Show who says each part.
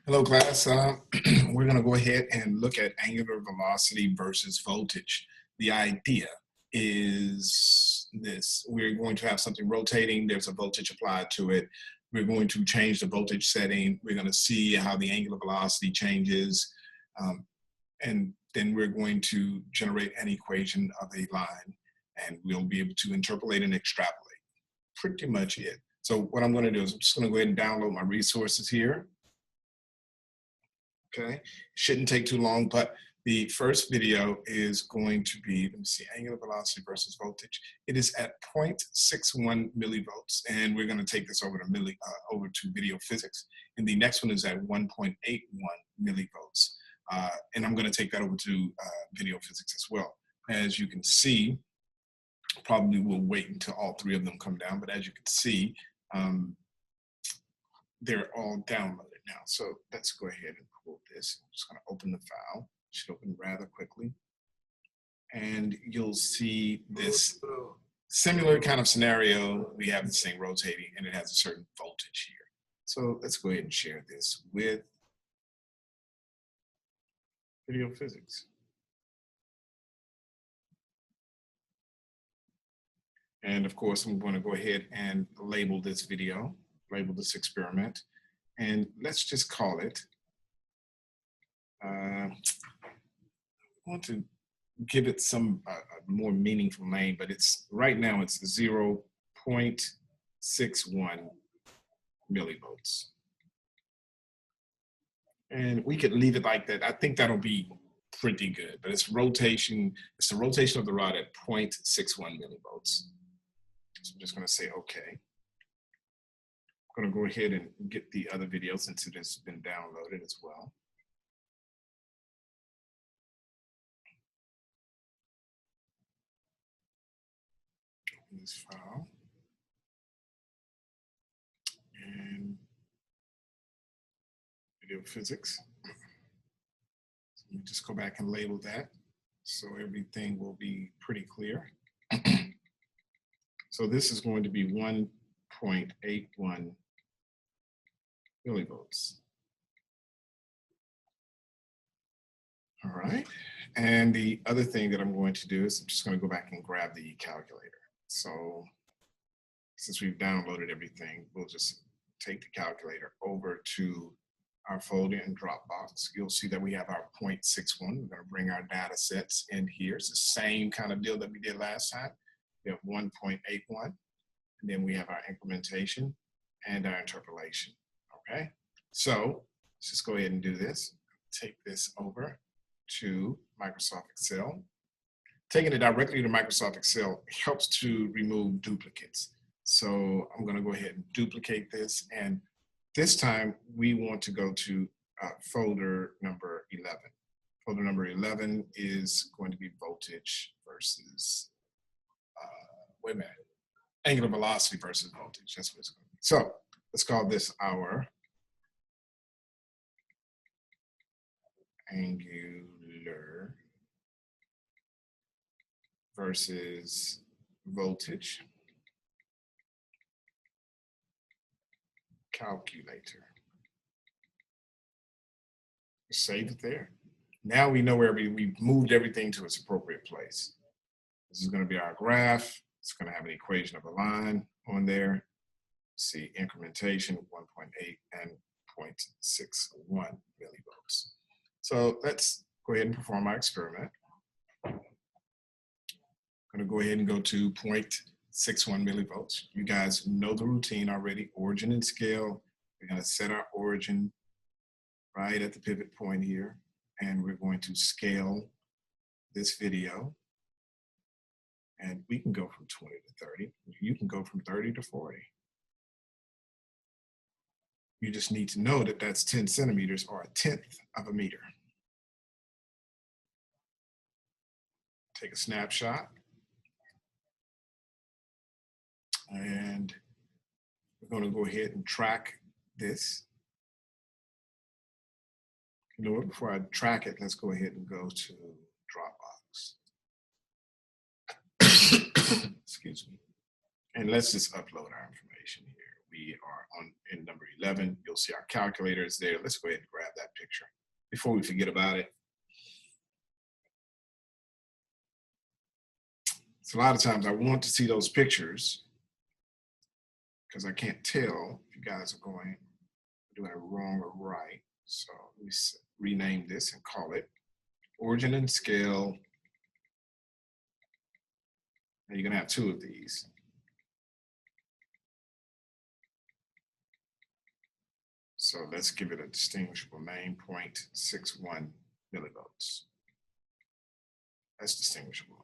Speaker 1: Hello, class. We're going to go ahead and look at angular velocity versus voltage. The idea is this. We're going to have something rotating. There's a voltage applied to it. We're going to change the voltage setting. We're going to see how the angular velocity changes. And then we're going to generate an equation of a line. And we'll be able to interpolate and extrapolate. Pretty much it. So what I'm going to do is I'm just going to go ahead and download my resources here. Okay, shouldn't take too long, but the first video is going to be, let me see, angular velocity versus voltage. It is at 0.61 millivolts, and we're going to take this over to over to video physics. And the next one is at 1.81 millivolts, and I'm going to take that over to video physics as well. As you can see, probably we'll wait until all three of them come down, but as you can see, they're all downloaded now. So let's go ahead and pull this. I'm just going to open the file. It should open rather quickly. And you'll see this similar kind of scenario. We have this thing rotating and it has a certain voltage here. So let's go ahead and share this with video physics. And of course, I'm going to go ahead and label this video, label this experiment. And let's just call it, I want to give it some more meaningful name, but it's right now it's 0.61 millivolts. And we could leave it like that. I think that'll be pretty good, but it's rotation, it's the rotation of the rod at 0.61 millivolts. So I'm just gonna say, okay. I'm going to go ahead and get the other video since it has been downloaded as well. Open this file. And video physics. So let me just go back and label that so everything will be pretty clear. So this is going to be 1.81 millivolts. All right, and the other thing that I'm going to do is I'm just going to go back and grab the calculator. So since we've downloaded everything, we'll just take the calculator over to our folder in Dropbox. You'll see that we have our 0.61. We're going to bring our data sets in here. It's the same kind of deal that we did last time. We have 1.81, and then we have our incrementation and our interpolation. Okay, so let's just go ahead and do this. Take this over to Microsoft Excel. Taking it directly to Microsoft Excel helps to remove duplicates. So I'm going to go ahead and duplicate this, and this time we want to go to folder number 11. Folder number 11 is going to be voltage versus, wait a minute, angular velocity versus voltage. That's what it's going to be. So let's call this our angular versus voltage calculator. Save it there. Now we know where we've moved everything to its appropriate place. This is going to be our graph. It's going to have an equation of a line on there. See incrementation 1.8 and 0.61 millivolts. So let's go ahead and perform our experiment. I'm going to go ahead and go to 0.61 millivolts. You guys know the routine already, origin and scale. We're going to set our origin right at the pivot point here, and we're going to scale this video. And we can go from 20 to 30. You can go from 30 to 40. You just need to know that that's 10 centimeters or 1/10 of a meter. Take a snapshot. And we're going to go ahead and track this. You know what, before I track it, let's go ahead and go to Dropbox. Excuse me. And let's just upload our information here. We are in number 11. You'll see our calculator is there. Let's go ahead and grab that picture before we forget about it. So a lot of times I want to see those pictures because I can't tell if you guys are doing it wrong or right. So let me rename this and call it origin and scale. And you're gonna have two of these. So let's give it a distinguishable name, 0.61 millivolts. That's distinguishable.